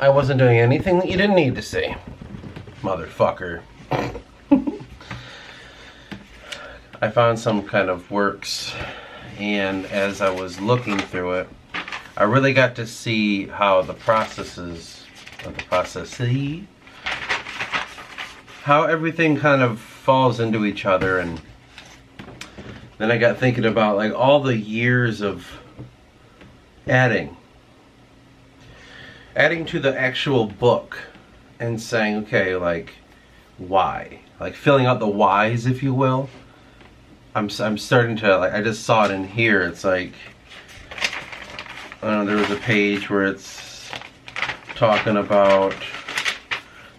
I wasn't doing anything that you didn't need to see, motherfucker. I found some kind of works, and as I was looking through it, I really got to see how the processes, how everything kind of falls into each other. And then I got thinking about like all the years of adding to the actual book and saying, okay, like, why? Like filling out the whys, if you will. I'm starting to, like, I just saw it in here. It's like, I don't know, there was a page where it's talking about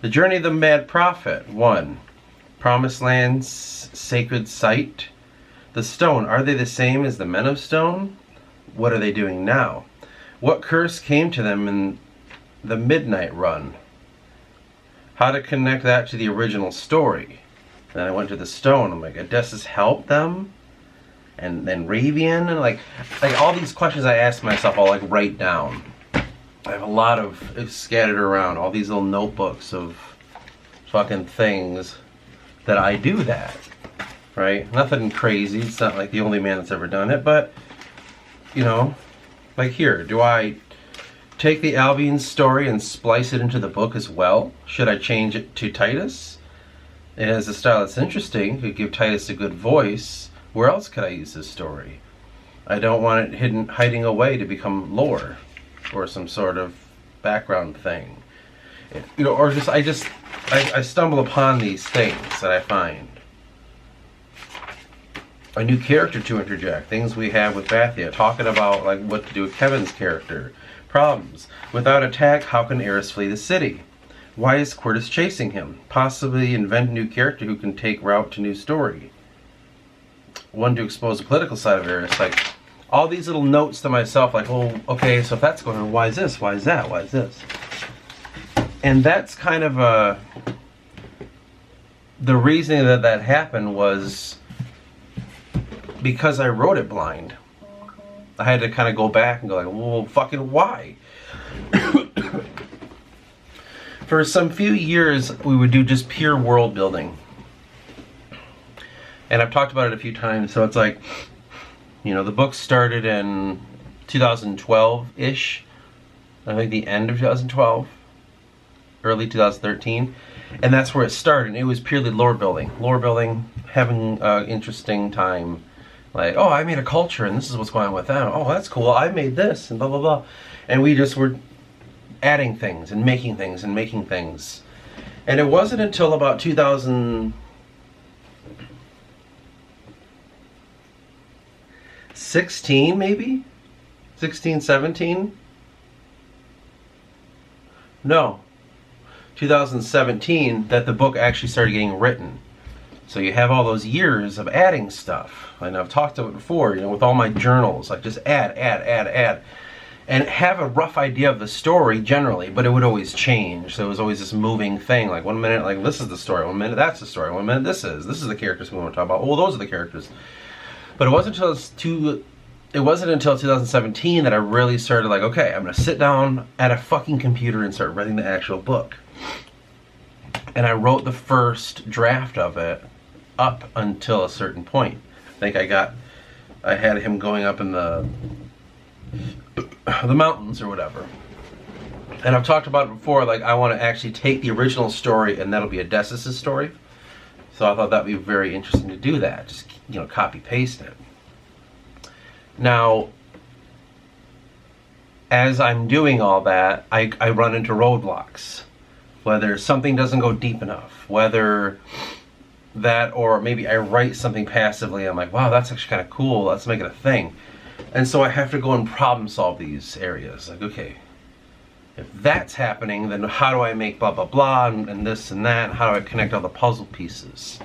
the journey of the mad prophet. 1. Promised Land's sacred site. The stone, are they the same as the men of stone? What are they doing now? What curse came to them in the midnight run? How to connect that to the original story. Then I went to the stone. I'm like, Odysseus helped them? And then Ravian? And like all these questions I asked myself, I'll like write down. I have a lot of it scattered around, all these little notebooks of fucking things that I do that, right? Nothing crazy. It's not like the only man that's ever done it, but, you know, like here, do I take the Albion story and splice it into the book as well? Should I change it to Titus? It has a style that's interesting. Could give Titus a good voice. Where else could I use this story? I don't want it hiding away to become lore or some sort of background thing. You know, or just I stumble upon these things that I find. A new character to interject. Things we have with Bathia. Talking about like what to do with Kevin's character. Problems. Without attack, how can Eris flee the city? Why is Quirtus chasing him? Possibly invent a new character who can take route to new story. One to expose the political side of Eris. Like, all these little notes to myself, like, oh, okay, so if that's going on, why is this? Why is that? Why is this? And that's kind of the reason that happened was because I wrote it blind. I had to kind of go back and go like, well, fucking why? For some few years, we would do just pure world building. And I've talked about it a few times, so it's like, you know, the book started in 2012-ish. I think the end of 2012, early 2013. And that's where it started. It was purely lore building. Lore building, having an interesting time. Like, oh, I made a culture and this is what's going on with them. Oh, that's cool. I made this and blah, blah, blah. And we just were adding things and making things and making things. And it wasn't until about 2016 maybe? 16, 17? No. 2017 that the book actually started getting written. So you have all those years of adding stuff. And I've talked about it before, you know, with all my journals. Like just add. And have a rough idea of the story generally, but it would always change. So it was always this moving thing. Like 1 minute, like this is the story. 1 minute, that's the story. 1 minute, this is the characters we want to talk about. Oh, those are the characters. But it wasn't until 2017 that I really started like, okay, I'm gonna sit down at a fucking computer and start writing the actual book. And I wrote the first draft of it up until a certain point. I think I had him going up in the mountains or whatever. And I've talked about it before, like I want to actually take the original story and that'll be Odysseus' story. So I thought that'd be very interesting to do that. Just, you know, copy paste it. Now, as I'm doing all that, I run into roadblocks. Whether something doesn't go deep enough, whether that, or maybe I write something passively, I'm like, wow, that's actually kind of cool, let's make it a thing. And so I have to go and problem solve these areas. Like, okay, if that's happening, then how do I make blah, blah, blah, and this and that, and how do I connect all the puzzle pieces?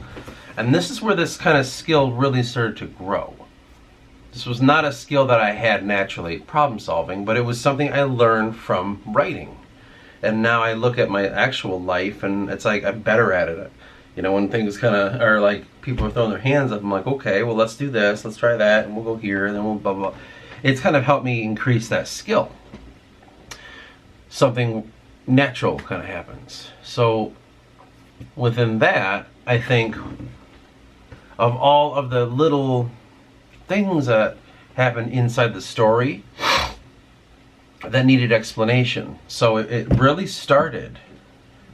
And this is where this kind of skill really started to grow. This was not a skill that I had naturally, problem solving, but it was something I learned from writing. And now I look at my actual life and it's like I'm better at it. You know, when things kind of are like, people are throwing their hands up, I'm like, okay, well, let's do this, let's try that, and we'll go here, and then we'll blah, blah. It's kind of helped me increase that skill. Something natural kind of happens. So within that, I think of all of the little things that happen inside the story that needed explanation. So it really started,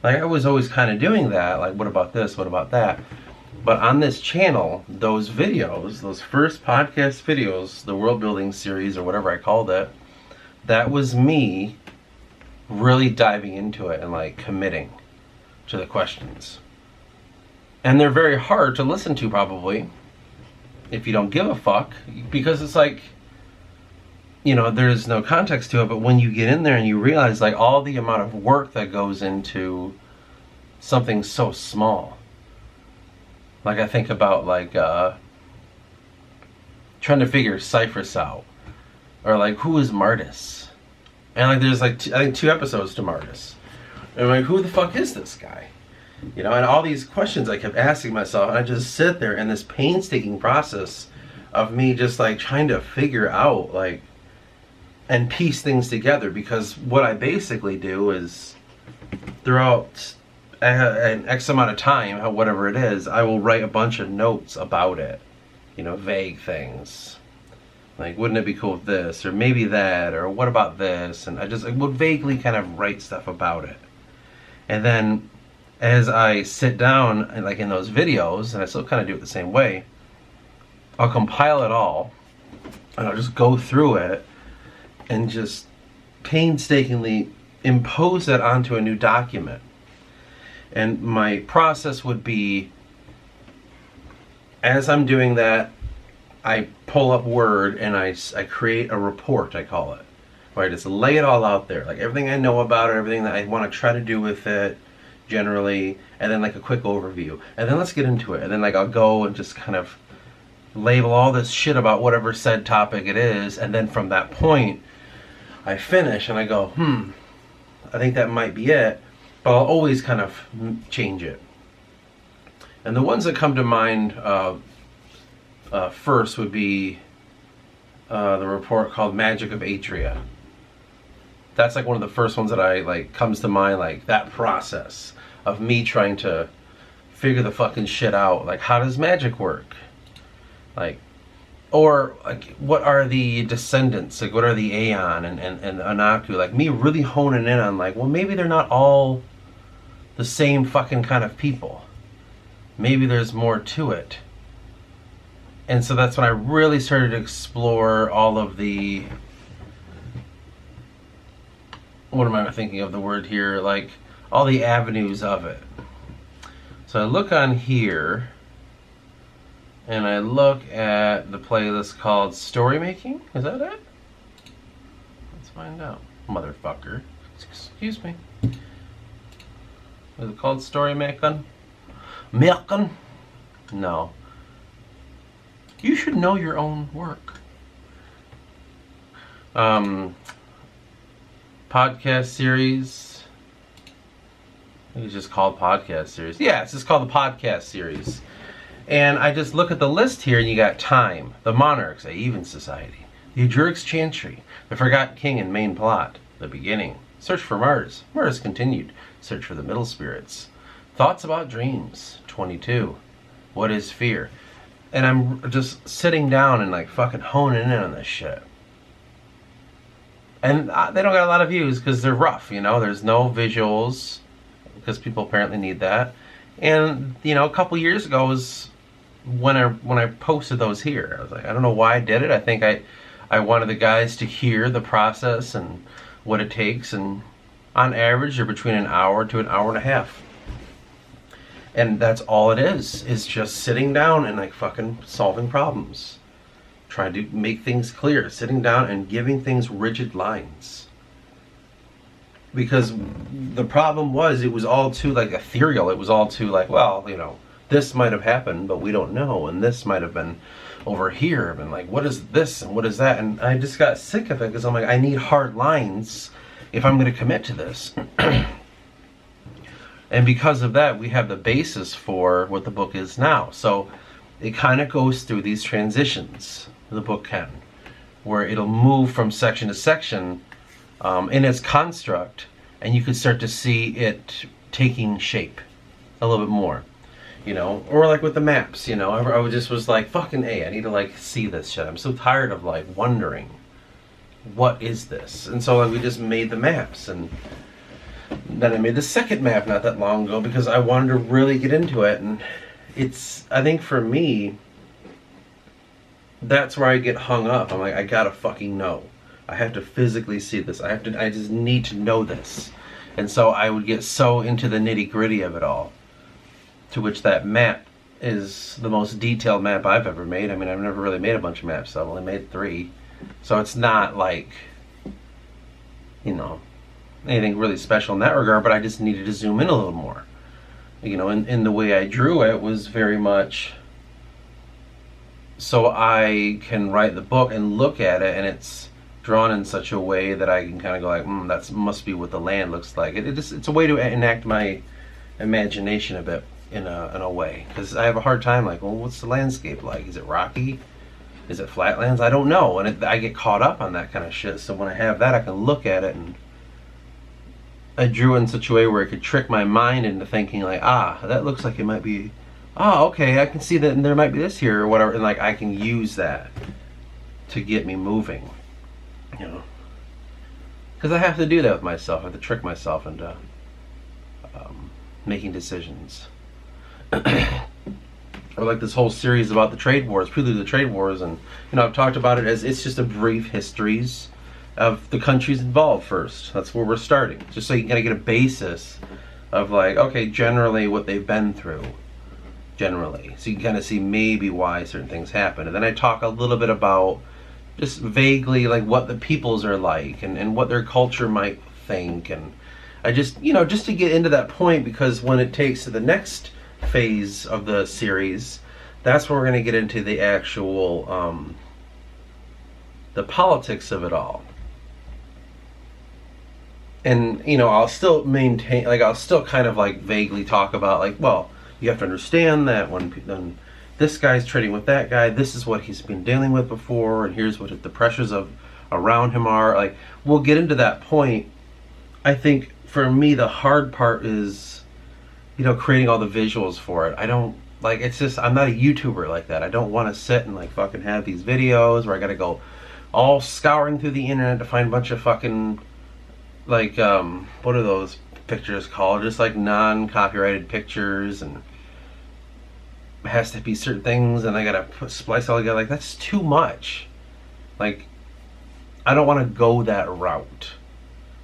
like I was always kind of doing that, like what about this, what about that? But on this channel, those videos, those first podcast videos, the world building series or whatever I called it, that was me really diving into it and like committing to the questions. And they're very hard to listen to probably if you don't give a fuck, because it's like, you know, there's no context to it, but when you get in there and you realize like all the amount of work that goes into something so small. Like I think about like trying to figure ciphers out, or like who is Martis, and like there's like I think 2 episodes to Martis, and I'm like, who the fuck is this guy? You know, and all these questions I kept asking myself, and I just sit there in this painstaking process of me just like trying to figure out like and piece things together, because what I basically do is throughout an X amount of time, whatever it is, I will write a bunch of notes about it, you know, vague things like, wouldn't it be cool if this, or maybe that, or what about this, and I would vaguely kind of write stuff about it. And then as I sit down and like in those videos, and I still kind of do it the same way, I'll compile it all and I'll just go through it and just painstakingly impose that onto a new document. And my process would be, as I'm doing that, I pull up Word and I create a report, I call it, where I just lay it all out there, like everything I know about it, everything that I want to try to do with it generally, and then like a quick overview, and then let's get into it, and then like I'll go and just kind of label all this shit about whatever said topic it is, and then from that point I finish and I go, I think that might be it, but I'll always kind of change it. And the ones that come to mind first would be the report called Magic of Atria. That's like one of the first ones that I like comes to mind, like that process of me trying to figure the fucking shit out. Like, how does magic work? Like, or like, what are the descendants? Like, what are the Aeon and Anaku? Like, me really honing in on like, well, maybe they're not all the same fucking kind of people. Maybe there's more to it. And so that's when I really started to explore all of the, what am I thinking of the word here? Like, all the avenues of it. So I look on here, and I look at the playlist called Story Making. Is that it? Let's find out. Motherfucker. Excuse me. Is it called Story Making? Making? No. You should know your own work. Podcast series. I think it's just called podcast series. Yeah, it's just called the podcast series. And I just look at the list here, and you got Time, The Monarchs, A Even Society, The Adjuric's Chantry, The Forgotten King and Main Plot, The Beginning, Search for Mars, Mars Continued, Search for the Middle Spirits, Thoughts About Dreams, 22, What is Fear? And I'm just sitting down and like fucking honing in on this shit. And they don't got a lot of views because they're rough, you know, there's no visuals because people apparently need that. And, you know, a couple years ago was when I posted those here. I was like, I don't know why I did it. I think I wanted the guys to hear the process and what it takes, and on average they're between an hour to an hour and a half. And that's all it is just sitting down and like fucking solving problems. Trying to make things clear, sitting down and giving things rigid lines. Because the problem was, it was all too like ethereal. It was all too like, well, you know, this might have happened, but we don't know, and this might have been over here, and like, what is this and what is that? And I just got sick of it because I'm like, I need hard lines if I'm going to commit to this. And because of that, we have the basis for what the book is now. So it kind of goes through these transitions, the book can, where it'll move from section to section in its construct, and you could start to see it taking shape a little bit more, you know. Or like with the maps, you know, I just was like, fucking A, I need to like see this shit. I'm so tired of like wondering, what is this? And so like we just made the maps, and then I made the second map not that long ago because I wanted to really get into it. And it's, I think for me, that's where I get hung up. I'm like, I gotta fucking know. I have to physically see this. I just need to know this. And so I would get so into the nitty gritty of it all, to which that map is the most detailed map I've ever made. I mean, I've never really made a bunch of maps, so I've only made 3. So it's not like, you know, anything really special in that regard, but I just needed to zoom in a little more. You know, and the way I drew it was very much so I can write the book and look at it, and it's drawn in such a way that I can kind of go like, that must be what the land looks like. It's a way to enact my imagination a bit in a way, because I have a hard time like, well, what's the landscape like? Is it rocky? Is it flatlands? I don't know, and I get caught up on that kind of shit. So when I have that, I can look at it, and I drew it in such a way where it could trick my mind into thinking like, that looks like it might be, okay, I can see that there might be this here or whatever, and like I can use that to get me moving, you know, because I have to do that with myself. I have to trick myself into making decisions. Or like this whole series about the trade wars, prelude to the trade wars, and you know, I've talked about it as it's just a brief histories of the countries involved first. That's where we're starting, just so you gotta get a basis of like, okay, generally what they've been through, generally, so you can kind of see maybe why certain things happen. And then I talk a little bit about just vaguely like what the peoples are like, and what their culture might think, and I just, you know, just to get into that point, because when it takes to the next phase of the series, that's where we're going to get into the actual the politics of it all. And you know, I'll still maintain, like I'll still kind of like vaguely talk about like, well, you have to understand that when this guy's trading with that guy, this is what he's been dealing with before, and here's what the pressures of around him are. Like, we'll get into that point. I think for me the hard part is, you know, creating all the visuals for it. I don't like, it's just, I'm not a YouTuber like that. I don't want to sit and like fucking have these videos where I gotta go all scouring through the internet to find a bunch of fucking like what are those pictures called, just like non-copyrighted pictures, and it has to be certain things, and I gotta splice all together. Like, that's too much. Like, I don't want to go that route.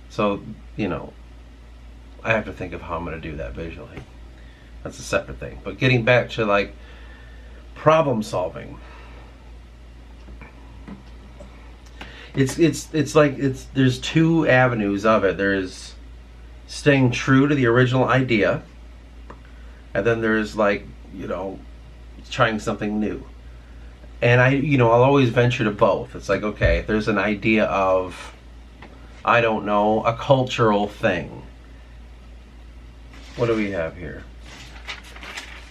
So, you know, I have to think of how I'm going to do that visually. That's a separate thing. But getting back to like problem solving, it's like there's 2 avenues of it. There's staying true to the original idea, and then there's like, you know, trying something new. And I'll always venture to both. It's like, okay, if there's an idea of, I don't know, a cultural thing. What do we have here?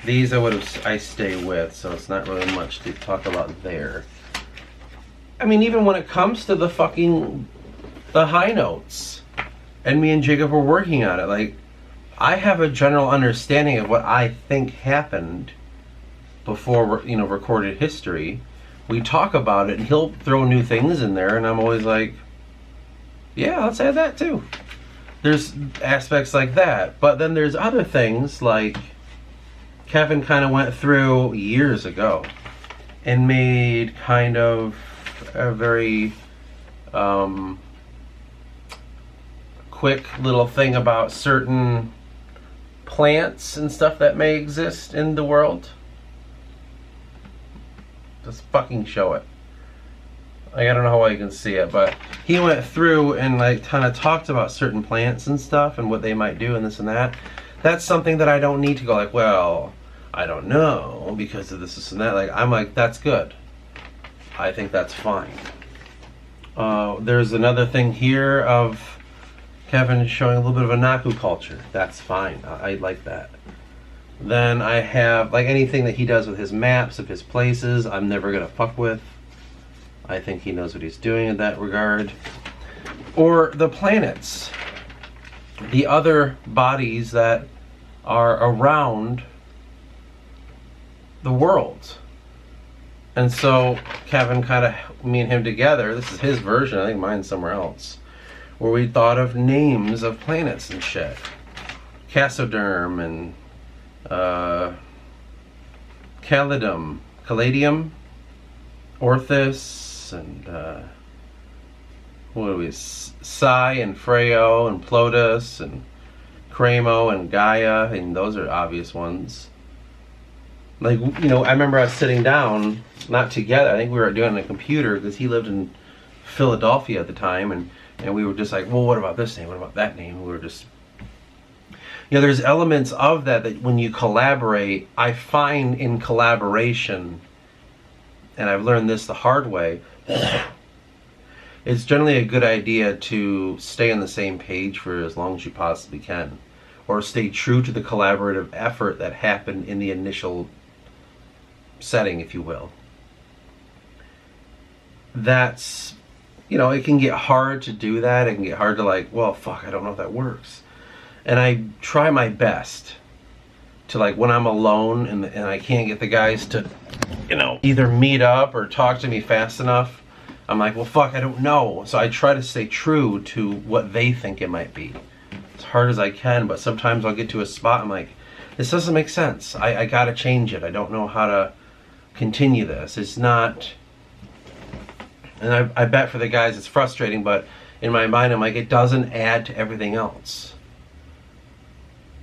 These I stay with, so it's not really much to talk about there. I mean, even when it comes to the high notes, and me and Jacob were working on it, like, I have a general understanding of what I think happened before, you know, recorded history. We talk about it, and he'll throw new things in there, and I'm always like, yeah, let's add that too. There's aspects like that, but then there's other things like Kevin kind of went through years ago and made kind of a very quick little thing about certain plants and stuff that may exist in the world. Just fucking show it. Like, I don't know how well you can see it, but he went through and like kind of talked about certain plants and stuff and what they might do and this and that. That's something that I don't need to go like, well, I don't know because of this and that. Like, I'm like, that's good. I think that's fine. There's another thing here of Kevin showing a little bit of a Naku culture. That's fine. I like that. Then I have like anything that he does with his maps of his places, I'm never gonna fuck with. I think he knows what he's doing in that regard. Or the planets. the other bodies that are around the world. And so Kevin kind of, me and him together, this is his version, I think mine's somewhere else, where we thought of names of planets and shit. Cassoderm and Caladium, Orthus, and what are we? Psi and Freo and Plotus and Cramo and Gaia, and those are obvious ones. Like, you know, I remember us sitting down, not together, I think we were doing it on a computer because he lived in Philadelphia at the time, and we were just like, well, what about this name? What about that name? We were just, you know, there's elements of that when you collaborate, I find in collaboration, and I've learned this the hard way, it's generally a good idea to stay on the same page for as long as you possibly can, or stay true to the collaborative effort that happened in the initial setting, if you will. That's, you know, it can get hard to do that. It can get hard to like, well, fuck, I don't know if that works. And I try my best to, like, when I'm alone and I can't get the guys to, you know, either meet up or talk to me fast enough, I'm like, well, fuck, I don't know. So I try to stay true to what they think it might be, as hard as I can. But sometimes I'll get to a spot, I'm like, this doesn't make sense. I gotta change it. I don't know how to continue this. It's not, and I bet for the guys it's frustrating, but in my mind I'm like, it doesn't add to everything else.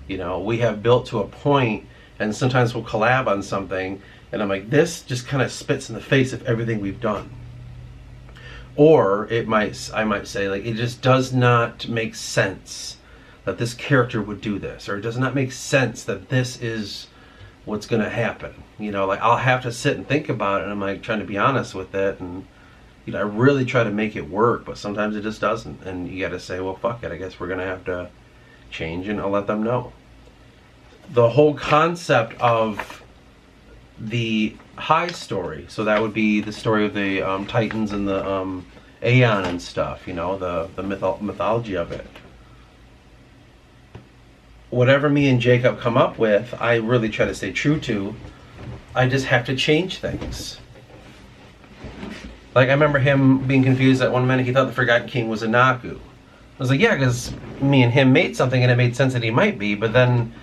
You know, we have built to a point, and sometimes we'll collab on something and I'm like, this just kind of spits in the face of everything we've done. Or I might say, like, it just does not make sense that this character would do this, or it does not make sense that this is what's going to happen. You know, like, I'll have to sit and think about it, and I'm like trying to be honest with it, and you know, I really try to make it work, but sometimes it just doesn't, and you got to say, well, fuck it, I guess we're going to have to change, and I'll let them know. The whole concept of the high story, so that would be the story of the Titans and the Aeon and stuff, you know, the mythology of it. Whatever me and Jacob come up with, I really try to stay true to. I just have to change things. Like, I remember him being confused at one minute. He thought the Forgotten King was a Nagu. I was like, yeah, because me and him made something and it made sense that he might be, but then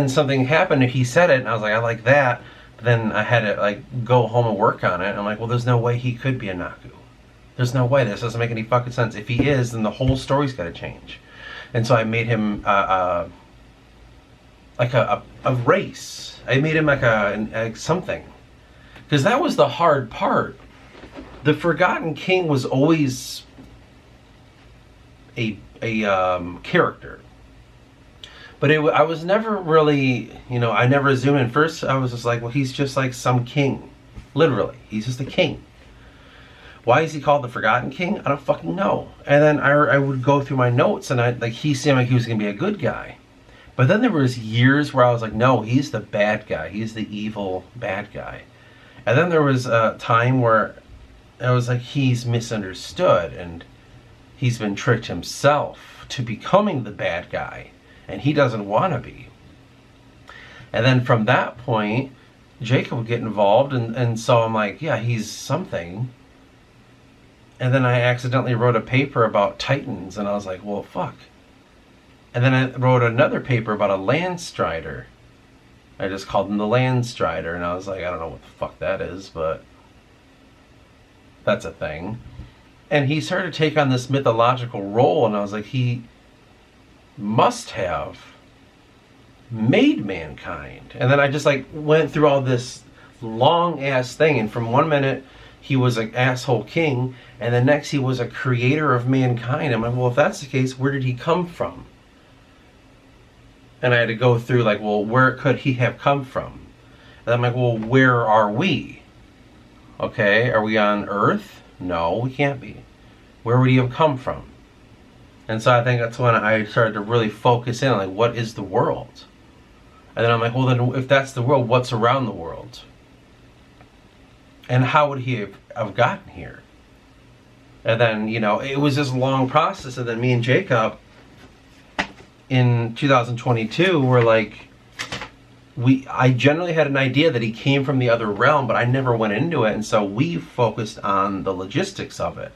something happened and he said it and I was like, I like that. But then I had to, like, go home and work on it. And I'm like, well, there's no way he could be a Nagu. There's no way. This doesn't make any fucking sense. If he is, then the whole story's got to change. And so I made him like a race. I made him like a something, because that was the hard part. The Forgotten King was always a character, but I was never really, you know, I never zoomed in. First I was just like, well, he's just like some king, literally. He's just a king. Why is he called the Forgotten King? I don't fucking know. And then I would go through my notes, and he seemed like he was gonna be a good guy. But then there was years where I was like, no, he's the bad guy. He's the evil bad guy. And then there was a time where I was like, he's misunderstood, and he's been tricked himself to becoming the bad guy, and he doesn't want to be. And then from that point, Jacob would get involved, and so I'm like, yeah, he's something. And then I accidentally wrote a paper about Titans, and I was like, well, fuck. And then I wrote another paper about a Landstrider. I just called him the Landstrider, and I was like, I don't know what the fuck that is, but that's a thing. And he started to take on this mythological role, and I was like, he must have made mankind. And then I just, like, went through all this long ass thing, and from one minute he was an asshole king, and the next he was a creator of mankind. I'm like, well, if that's the case, where did he come from? And I had to go through, like, well, where could he have come from? And I'm like, well, where are we? Okay, are we on Earth? No, we can't be. Where would he have come from? And so I think that's when I started to really focus in on, like, what is the world? And then I'm like, well, then if that's the world, what's around the world? And how would he have gotten here? And then, you know, it was this long process, and then me and Jacob in 2022, we're like, I generally had an idea that he came from the other realm, but I never went into it, and so we focused on the logistics of it.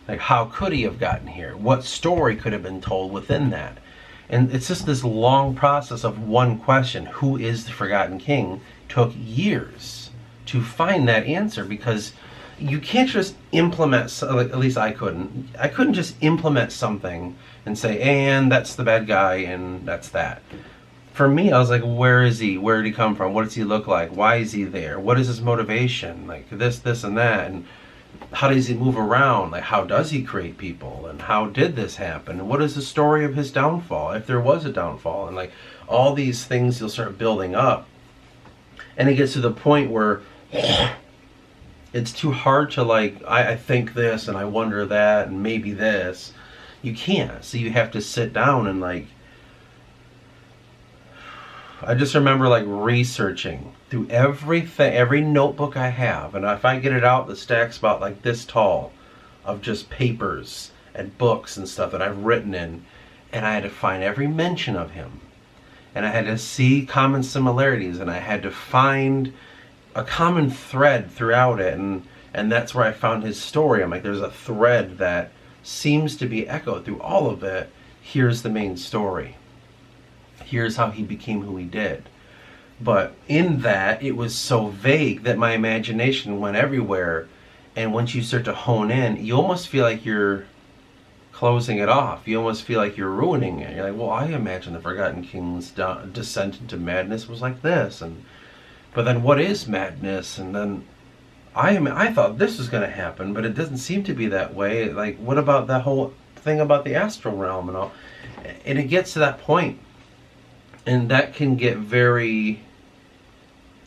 Like, how could he have gotten here? What story could have been told within that? And it's just this long process of one question, who is the Forgotten King, took years to find that answer, because you can't just implement, like, at least I couldn't just implement something and say, and that's the bad guy and that's that. For me, I was like, where is he? Where did he come from? What does he look like? Why is he there? What is his motivation? Like this, and that. And how does he move around? Like, how does he create people? And how did this happen? And what is the story of his downfall, if there was a downfall? And like, all these things you'll start building up. And it gets to the point where it's too hard to, like, I think this and I wonder that and maybe this. You can't. So you have to sit down and, like, I just remember, like, researching through everything, every notebook I have, and if I get it out, the stack's about like this tall of just papers and books and stuff that I've written in, and I had to find every mention of him, and I had to see common similarities, and I had to find a common thread throughout it, and that's where I found his story. I'm like, there's a thread that seems to be echoed through all of it. Here's the main story. Here's how he became who he did. But in that, it was so vague that my imagination went everywhere. And once you start to hone in, you almost feel like you're closing it off. You almost feel like you're ruining it. You're like, well, I imagine the Forgotten King's descent into madness was like this. But then what is madness? And then I thought this was going to happen, but it doesn't seem to be that way. Like, what about that whole thing about the astral realm and all? And it gets to that point. And that can get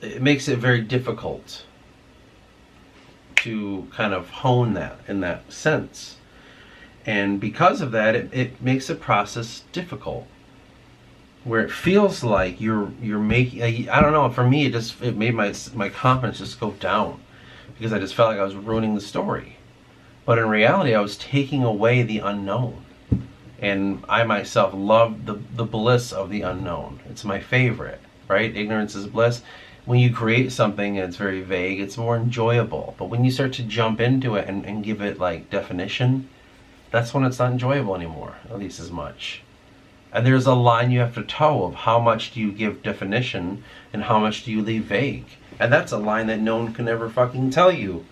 it makes it very difficult to kind of hone that in that sense. And because of that, it makes the process difficult. Where it feels like you're making, I don't know, for me it made my confidence just go down. Because I just felt like I was ruining the story. But in reality, I was taking away the unknown. And I myself love the bliss of the unknown. It's my favorite, right? Ignorance is bliss. When you create something and it's very vague, it's more enjoyable. But when you start to jump into it and give it like definition, that's when it's not enjoyable anymore, at least as much. And there's a line you have to toe of how much do you give definition and how much do you leave vague. And that's a line that no one can ever fucking tell you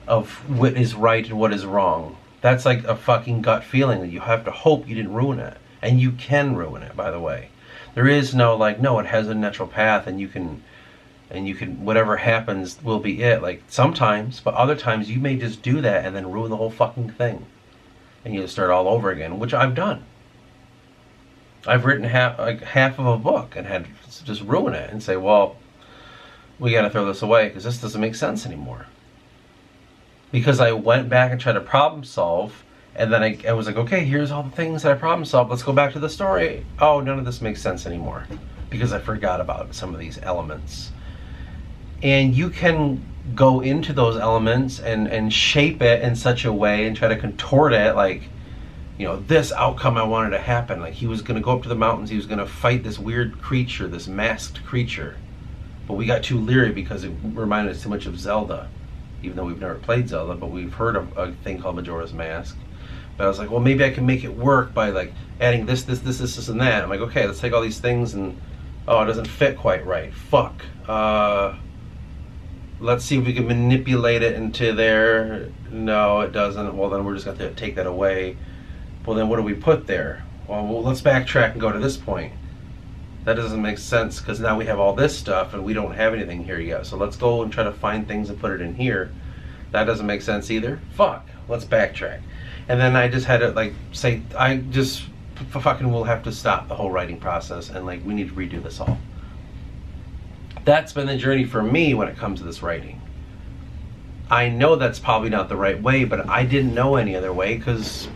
of what is right and what is wrong. That's like a fucking gut feeling that you have to hope you didn't ruin it. And you can ruin it, by the way. There is no, like, no, it has a natural path and you can, whatever happens will be it. Like, sometimes, but other times you may just do that and then ruin the whole fucking thing. And you start all over again, which I've done. I've written half of a book and had to just ruin it and say, well, we gotta throw this away because this doesn't make sense anymore. Because I went back and tried to problem solve, and then I was like, okay, here's all the things that I problem solved. Let's go back to the story. Oh, none of this makes sense anymore because I forgot about some of these elements. And you can go into those elements and shape it in such a way and try to contort it like, you know, this outcome I wanted to happen. Like, he was going to go up to the mountains, he was going to fight this weird creature, this masked creature. But we got too leery because it reminded us too much of Zelda. Even though we've never played Zelda, but we've heard of a thing called Majora's Mask. But I was like, well, maybe I can make it work by like adding this, and that. I'm like, okay, let's take all these things and, oh, it doesn't fit quite right. Fuck. Let's see if we can manipulate it into there. No, it doesn't. Well, then we're just going to take that away. Well, then what do we put there? Well, let's backtrack and go to this point. That doesn't make sense because now we have all this stuff and we don't have anything here yet. So let's go and try to find things and put it in here. That doesn't make sense either. Fuck. Let's backtrack. And then I just had to like say, I just fucking will have to stop the whole writing process and like we need to redo this all. That's been the journey for me when it comes to this writing. I know that's probably not the right way, but I didn't know any other way because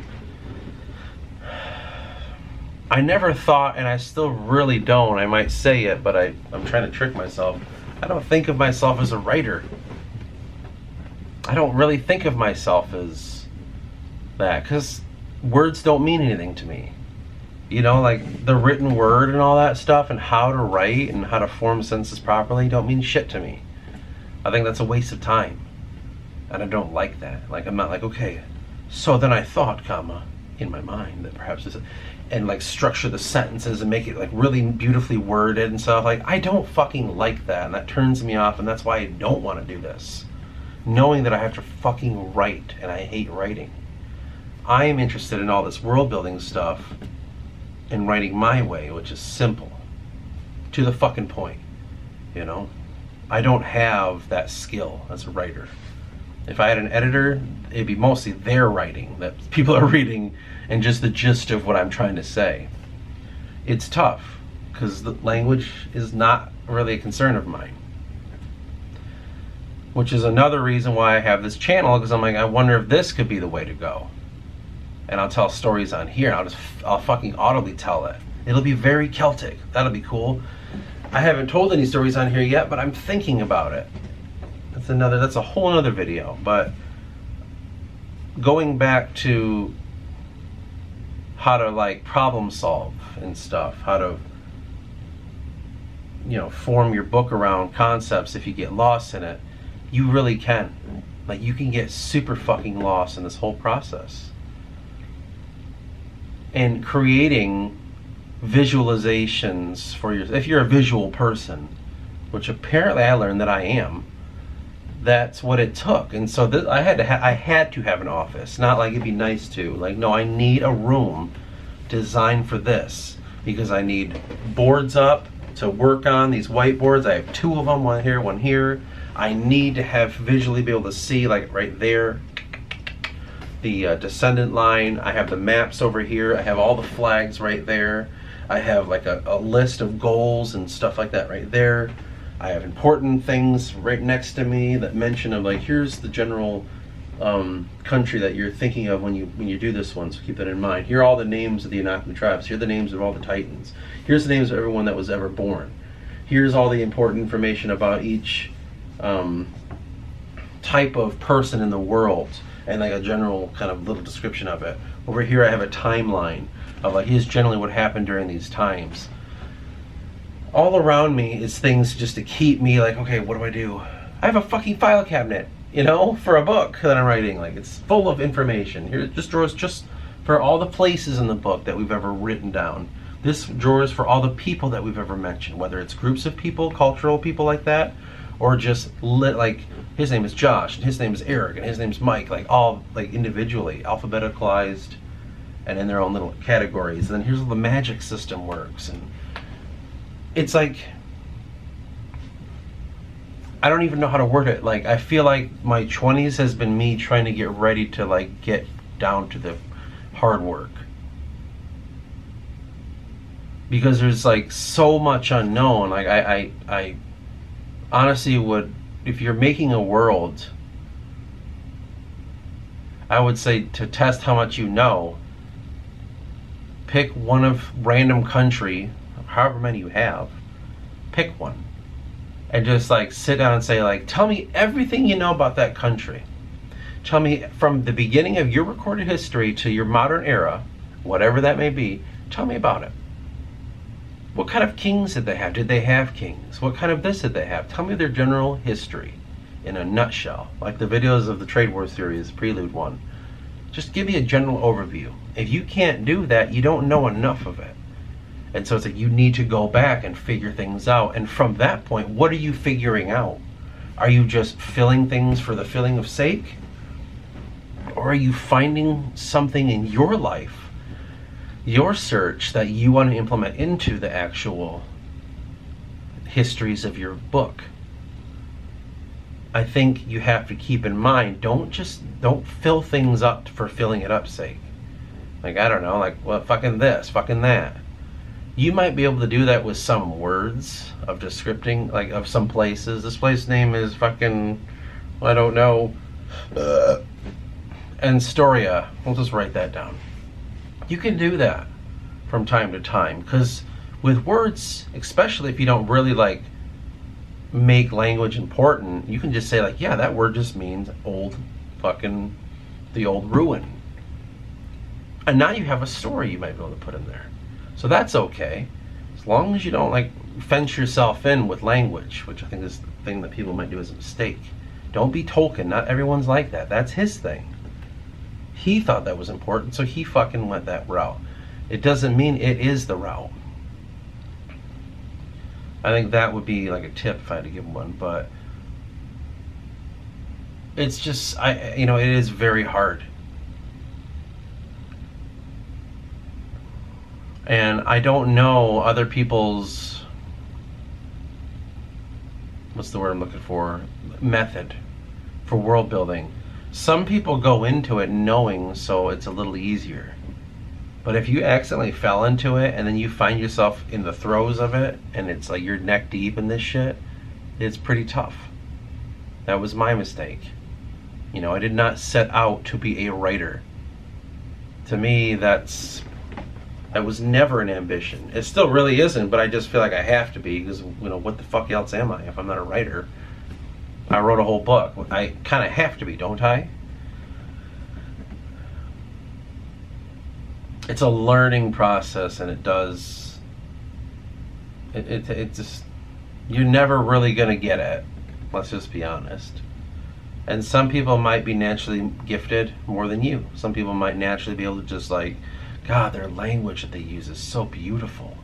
I never thought, and I still really don't, I might say it, but I'm trying to trick myself. I don't think of myself as a writer. I don't really think of myself as that, because words don't mean anything to me. You know, like the written word and all that stuff, and how to write and how to form sentences properly don't mean shit to me. I think that's a waste of time. And I don't like that. Like, I'm not like, okay, so then I thought, comma, in my mind that perhaps this, and like structure the sentences and make it like really beautifully worded and stuff. Like, I don't fucking like that, and that turns me off, and that's why I don't want to do this. Knowing that I have to fucking write, and I hate writing. I am interested in all this world building stuff and writing my way, which is simple. To the fucking point, you know? I don't have that skill as a writer. If I had an editor, it'd be mostly their writing that people are reading and just the gist of what I'm trying to say. It's tough because the language is not really a concern of mine. Which is another reason why I have this channel, because I'm like, I wonder if this could be the way to go. And I'll tell stories on here. I'll fucking audibly tell it. It'll be very Celtic. That'll be cool. I haven't told any stories on here yet, but I'm thinking about it. That's a whole other video. But going back to how to like problem solve and stuff, how to, you know, form your book around concepts if you get lost in it, you really can. Like, you can get super fucking lost in this whole process. And creating visualizations for if you're a visual person, which apparently I learned that I am, that's what it took. And so I had to have an office. Not like it'd be nice to. Like, no, I need a room designed for this because I need boards up to work on, these whiteboards. I have 2 of them, one here, one here. I need to have visually be able to see, like right there, the descendant line. I have the maps over here. I have all the flags right there. I have like a list of goals and stuff like that right there. I have important things right next to me that mention of like, here's the general country that you're thinking of when you do this one, so keep that in mind. Here are all the names of the 𝑘𝒓𝒊𝒕𝒊𝒏𝒈 tribes. Here are the names of all the titans. Here's the names of everyone that was ever born. Here's all the important information about each type of person in the world, and like a general kind of little description of it. Over here I have a timeline of like, here's generally what happened during these times. All around me is things just to keep me like, okay, what do I do? I have a fucking file cabinet, you know, for a book that I'm writing. Like, it's full of information. Here, this drawer is just for all the places in the book that we've ever written down. This drawer is for all the people that we've ever mentioned, whether it's groups of people, cultural people like that, or just like, his name is Josh, and his name is Eric, and his name is Mike, like all like individually, alphabeticalized, and in their own little categories. And then here's how the magic system works. And it's like, I don't even know how to word it. Like, I feel like my 20s has been me trying to get ready to like get down to the hard work. Because there's like so much unknown. Like I honestly would, if you're making a world, I would say to test how much you know, pick one of random country, however many you have, pick one. And just like sit down and say like, tell me everything you know about that country. Tell me from the beginning of your recorded history to your modern era, whatever that may be, tell me about it. What kind of kings did they have? Did they have kings? What kind of this did they have? Tell me their general history in a nutshell. Like the videos of the Trade War series, Prelude 1. Just give me a general overview. If you can't do that, you don't know enough of it. And so it's like, you need to go back and figure things out. And from that point, what are you figuring out? Are you just filling things for the filling of sake? Or are you finding something in your life, your search, that you want to implement into the actual histories of your book? I think you have to keep in mind, don't fill things up for filling it up's sake. Like, I don't know, like, well, fucking this, fucking that. You might be able to do that with some words of descripting, like of some places. This place name is fucking, I don't know, Astoria. We'll just write that down. You can do that from time to time, because with words, especially if you don't really like make language important, you can just say like, yeah, that word just means old fucking, the old ruin. And now you have a story you might be able to put in there. So that's okay. As long as you don't like fence yourself in with language, which I think is the thing that people might do as a mistake. Don't be Tolkien. Not everyone's like that. That's his thing. He thought that was important, so he fucking went that route. It doesn't mean it is the route. I think that would be like a tip if I had to give one, but it's just, it is very hard. And I don't know other people's, what's the word I'm looking for, method for world building. Some people go into it knowing, so it's a little easier. But if you accidentally fell into it and then you find yourself in the throes of it and it's like you're neck deep in this shit, it's pretty tough. That was my mistake. I did not set out to be a writer. To me, that was never an ambition. It still really isn't, but I just feel like I have to be because, what the fuck else am I if I'm not a writer? I wrote a whole book. I kind of have to be, don't I? It's a learning process, and it just, you're never really gonna get it. Let's just be honest. And some people might be naturally gifted more than you. Some people might naturally be able to just like, God, their language that they use is so beautiful.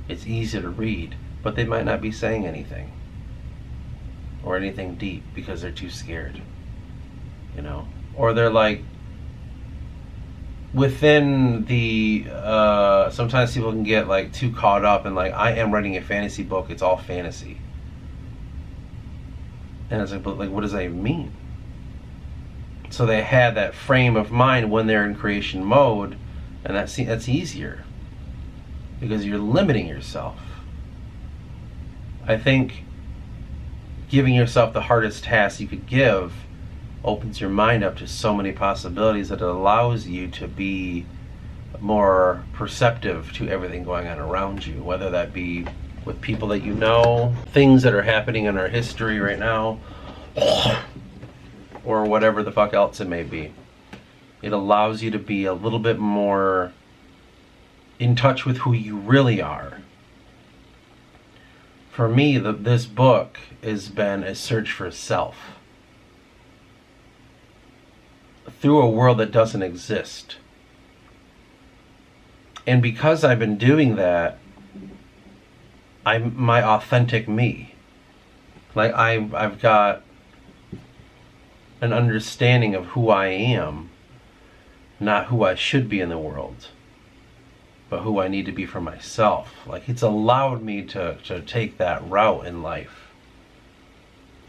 It's easy to read, but they might not be saying anything or anything deep because they're too scared, or they're like within the sometimes people can get like too caught up in like, I am writing a fantasy book, it's all fantasy. And it's like, but like, what does that even mean? So they had that frame of mind when they're in creation mode, and that's easier because you're limiting yourself. I think giving yourself the hardest task you could give opens your mind up to so many possibilities that it allows you to be more perceptive to everything going on around you, whether that be with people that you know, things that are happening in our history right now, or whatever the fuck else it may be. It allows you to be a little bit more in touch with who you really are. For me, this book has been a search for self through a world that doesn't exist. And because I've been doing that, I'm my authentic me. Like I've got an understanding of who I am, not who I should be in the world, but who I need to be for myself. Like, it's allowed me to take that route in life.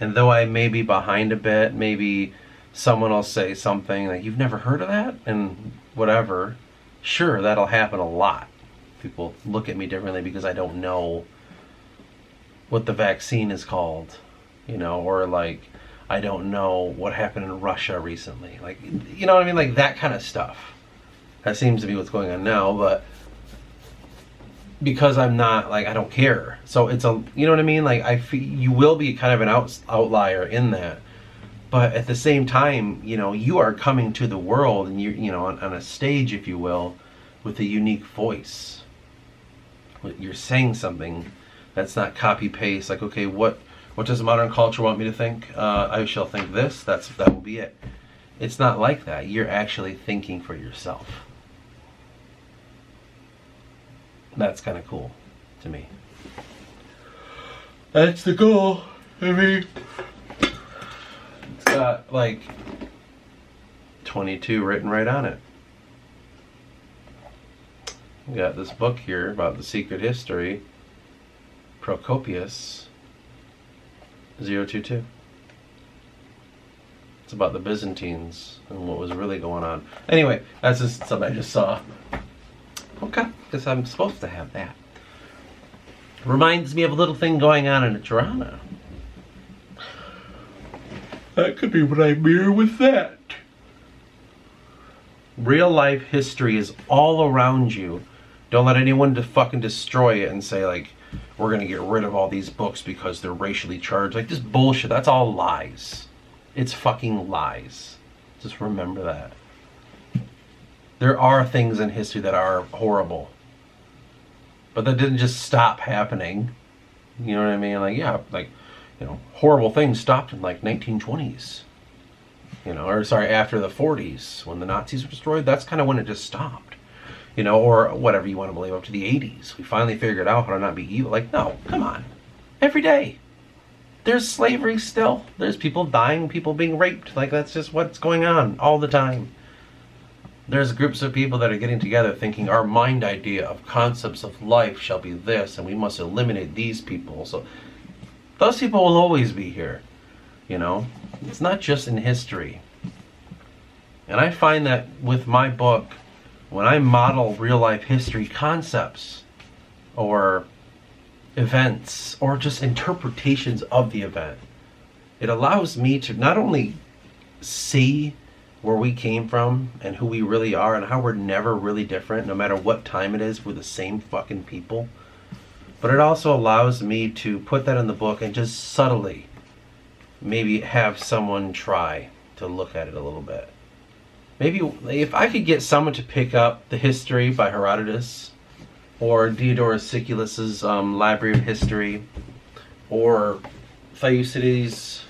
And though I may be behind a bit, maybe someone will say something like, you've never heard of that? And whatever. Sure, that'll happen a lot. People look at me differently because I don't know what the vaccine is called, or like, I don't know what happened in Russia recently. Like, you know what I mean? Like that kind of stuff. That seems to be what's going on now, but because I'm not, like, I don't care. So it's you know what I mean? Like, I feel you will be kind of an outlier in that. But at the same time, you are coming to the world and you're, on a stage, if you will, with a unique voice. You're saying something that's not copy paste. Like, okay, what does modern culture want me to think? I shall think this. That will be it. It's not like that. You're actually thinking for yourself. That's kind of cool to me. That's the goal. I mean, it's got like 22 written right on it. We got this book here about the secret history. Procopius 022. It's about the Byzantines and what was really going on. Anyway, that's just something I just saw. Okay, because I'm supposed to have that. Reminds me of a little thing going on in Toronto. That could be what I mirror with that. Real life history is all around you. Don't let anyone fucking destroy it and say, like, we're going to get rid of all these books because they're racially charged. Like, this bullshit. That's all lies. It's fucking lies. Just remember that. There are things in history that are horrible. But that didn't just stop happening. You know what I mean? Like, yeah, like, you know, horrible things stopped in like 1920s. You know, or sorry, after the 40s when the Nazis were destroyed. That's kind of when it just stopped. You know, or whatever you want to believe, up to the 80s. We finally figured out how to not be evil. Like, no, come on. Every day. There's slavery still. There's people dying, people being raped. Like, that's just what's going on all the time. There's groups of people that are getting together thinking our mind idea of concepts of life shall be this, and we must eliminate these people. So those people will always be here. You know, it's not just in history. And I find that with my book, when I model real life history concepts or events or just interpretations of the event, it allows me to not only see where we came from and who we really are and how we're never really different, no matter what time it is, we're the same fucking people, but it also allows me to put that in the book and just subtly maybe have someone try to look at it a little bit. Maybe if I could get someone to pick up The History by Herodotus, or Diodorus Siculus' Library of History, or Thucydides,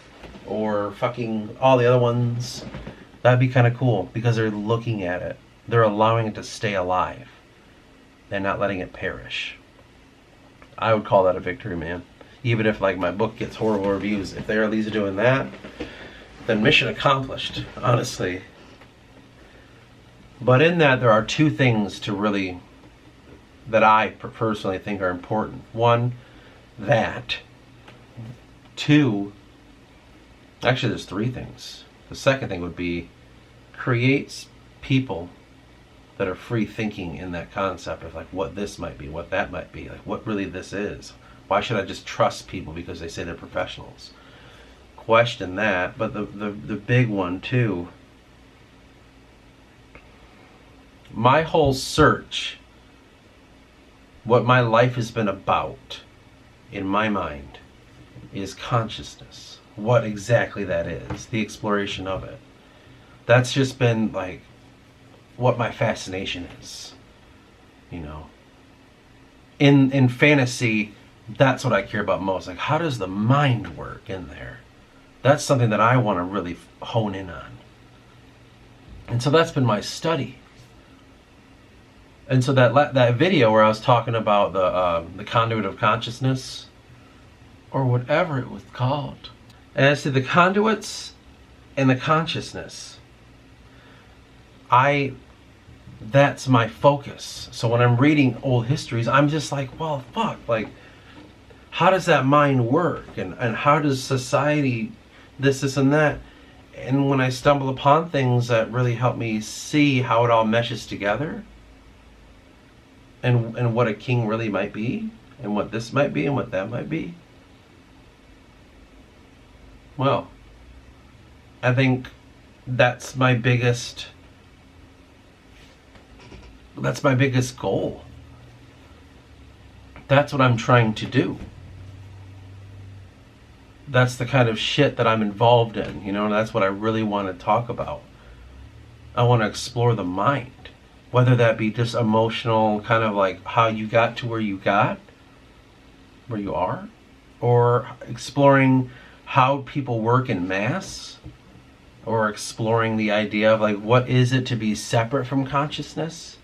or fucking all the other ones, that'd be kind of cool, because they're looking at it. They're allowing it to stay alive and not letting it perish. I would call that a victory, man. Even if like my book gets horrible reviews, if they're at least doing that, then mission accomplished, honestly. But in that, there are two things to really, that I personally think are important. One, that. Two, actually there's three things. The second thing would be creates people that are free thinking in that concept of like what this might be, what that might be, like what really this is. Why should I just trust people because they say they're professionals? Question that, but the big one too, my whole search, what my life has been about, in my mind, is consciousness. What exactly that is, the exploration of it. That's just been like what my fascination is. You know, in fantasy, that's what I care about most. Like, how does the mind work in there? That's something that I want to really hone in on. And so that's been my study. And so that video where I was talking about the conduit of consciousness, or whatever it was called, and as to the conduits and the consciousness, that's my focus. So when I'm reading old histories, I'm just like, well, fuck, like, how does that mind work? And how does society, this and that? And when I stumble upon things that really help me see how it all meshes together, and what a king really might be, and what this might be, and what that might be, well, I think that's my biggest goal. That's what I'm trying to do. That's the kind of shit that I'm involved in, you know, and that's what I really want to talk about. I want to explore the mind, whether that be just emotional, kind of like how you got to where you are, or exploring how people work in mass, or exploring the idea of like, what is it to be separate from consciousness?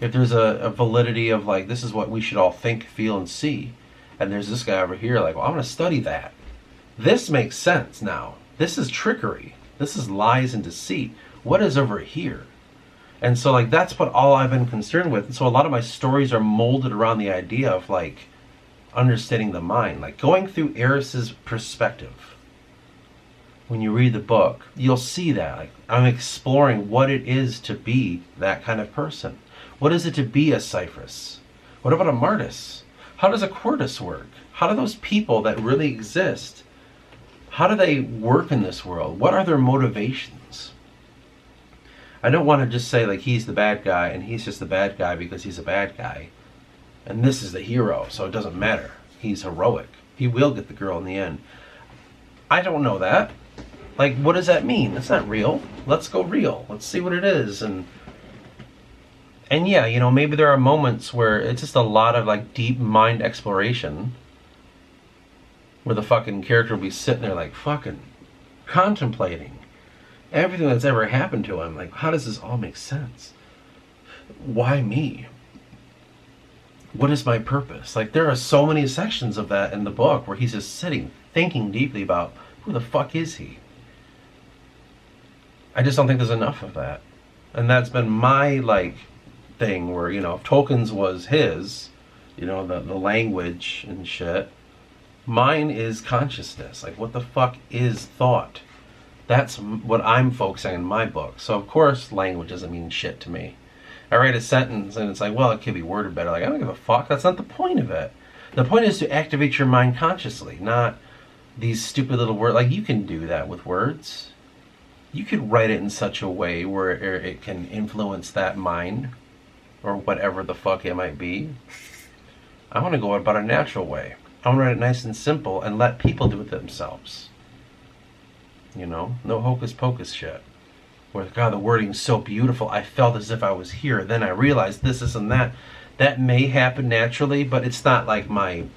If there's a validity of like, this is what we should all think, feel, and see, and there's this guy over here like, well, I'm going to study that. This makes sense now. This is trickery. This is lies and deceit. What is over here? And so like, that's what all I've been concerned with. And so a lot of my stories are molded around the idea of like understanding the mind, like going through Eris's perspective. When you read the book, you'll see that like, I'm exploring what it is to be that kind of person. What is it to be a Cypherus? What about a Martis? How does a Quartus work? How do those people that really exist, how do they work in this world? What are their motivations? I don't want to just say like he's the bad guy and he's just the bad guy because he's a bad guy, and this is the hero, so it doesn't matter. He's heroic. He will get the girl in the end. I don't know that. Like, what does that mean? That's not real. Let's go real. Let's see what it is. And And yeah, you know, maybe there are moments where it's just a lot of like deep mind exploration, where the fucking character will be sitting there like fucking contemplating everything that's ever happened to him. Like, how does this all make sense? Why me? What is my purpose? Like, there are so many sections of that in the book where he's just sitting, thinking deeply about who the fuck is he? I just don't think there's enough of that. And that's been my, like, thing where, you know, if Tolkien's was his, you know, the language and shit, mine is consciousness. Like, what the fuck is thought? That's what I'm focusing on in my book. So, of course, language doesn't mean shit to me. I write a sentence and it's like, well, it could be worded better. Like, I don't give a fuck. That's not the point of it. The point is to activate your mind consciously, not these stupid little words. Like, you can do that with words. You could write it in such a way where it can influence that mind or whatever the fuck it might be. I want to go about a natural way. I want to write it nice and simple and let people do it themselves. You know, no hocus pocus shit. Where, God, the wording's so beautiful, I felt as if I was here. Then I realized this and that. That may happen naturally, but it's not like I'm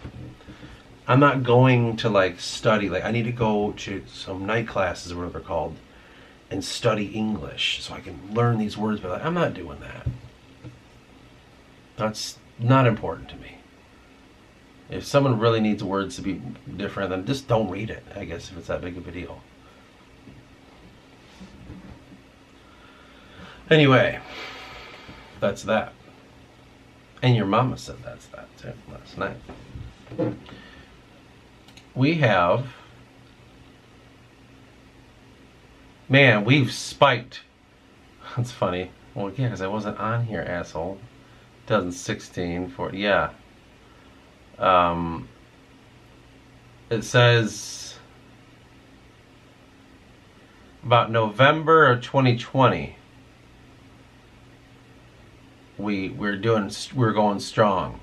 not going to like study. Like, I need to go to some night classes or whatever they're called and study English so I can learn these words. But like, I'm not doing that. That's not important to me. If someone really needs words to be different, then just don't read it, I guess, if it's that big of a deal. Anyway, that's that. And your mama said that's that too last night. We have... Man, we've spiked. That's funny. Well, yeah, because I wasn't on here, asshole. 2016 for... Yeah. It says... About November of 2020... we're going strong.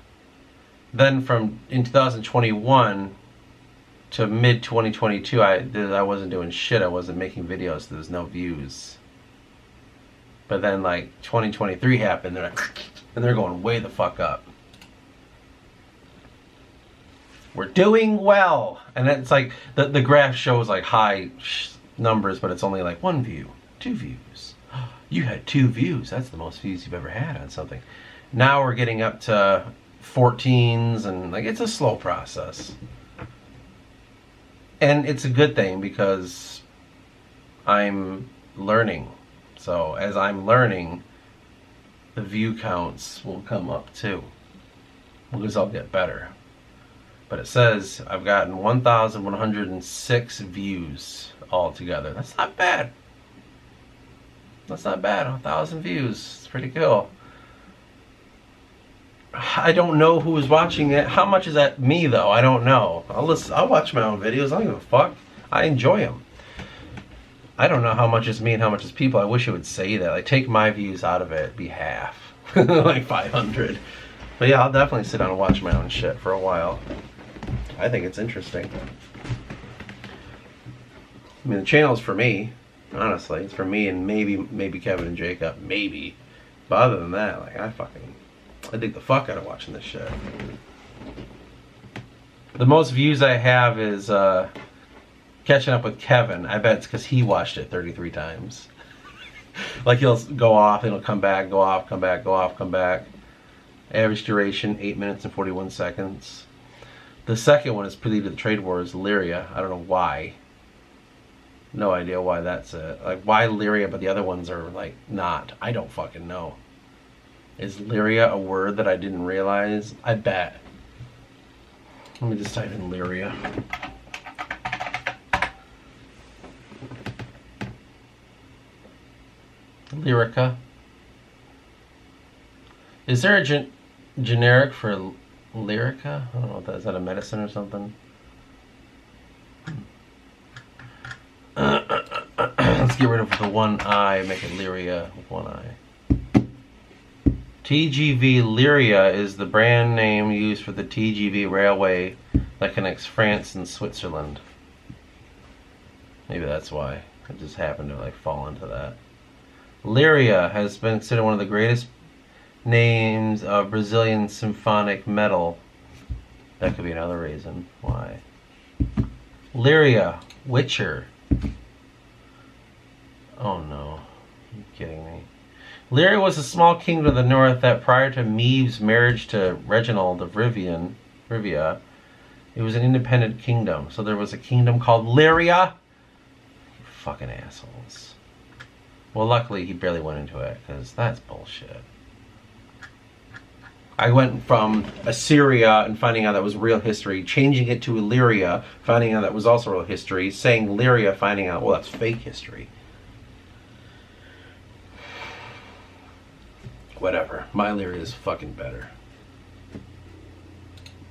Then from in 2021 to mid 2022, I wasn't doing shit. I wasn't making videos. There was no views. But then like 2023 happened, and they're going way the fuck up. We're doing well, and it's like the graph shows like high numbers, but it's only like 1 view, 2 views. You had 2 views. That's the most views you've ever had on something. Now we're getting up to 14s, and like it's a slow process. And it's a good thing because I'm learning. So as I'm learning, the view counts will come up too. Because I'll get better. But it says I've gotten 1,106 views altogether. That's not bad. That's not bad. 1,000 views. It's pretty cool. I don't know who is watching it. How much is that me though? I don't know. I'll watch my own videos. I don't give a fuck. I enjoy them. I don't know how much is me and how much is people. I wish it would say that. Like, take my views out of it. It'd be half. Like 500. But yeah, I'll definitely sit down and watch my own shit for a while. I think it's interesting. I mean, the channel's for me. Honestly, it's for me and maybe Kevin and Jacob, maybe. But other than that, like I dig the fuck out of watching this shit. The most views I have is catching up with Kevin. I bet it's because he watched it 33 times. Like, he'll go off, and he'll come back, go off, come back, go off, come back. Average duration 8 minutes and 41 seconds. The second one is Prelude to the Trade Wars, Lyria. I don't know why. No idea why that's it. Like, why Lyria, but the other ones are, like, not. I don't fucking know. Is Lyria a word that I didn't realize? I bet. Let me just type in Lyria. Lyrica. Is there a generic for Lyrica? I don't know what that is. Is that a medicine or something? Let's get rid of the one I, make it Lyria with one I. TGV Lyria is the brand name used for the TGV railway that connects France and Switzerland. Maybe that's why. I just happened to like fall into that. Lyria has been considered one of the greatest names of Brazilian symphonic metal. That could be another reason why. Lyria, Witcher. Oh no, you're kidding me. Lyria was a small kingdom of the north that prior to 𝒉𝒓's marriage to Reginald of Rivia, it was an independent kingdom. So there was a kingdom called Lyria? You fucking assholes. Well, luckily he barely went into it, because that's bullshit. I went from Assyria and finding out that was real history, changing it to Illyria, finding out that was also real history, saying Lyria, finding out, well, that's fake history. Whatever. My Illyria is fucking better.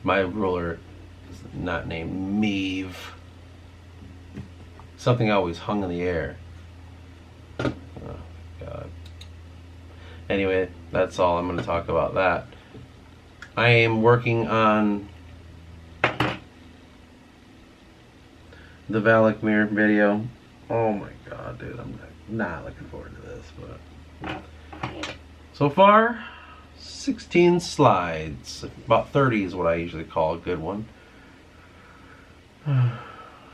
My ruler is not named 𝒉𝒓. Something always hung in the air. Oh, God. Anyway, that's all I'm going to talk about that. I am working on the 𝒂𝒏𝒈 video. Oh my God, dude, I'm not looking forward to this, but so far, 16 slides. About 30 is what I usually call a good one.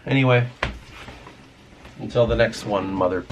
Anyway, until the next one, mother.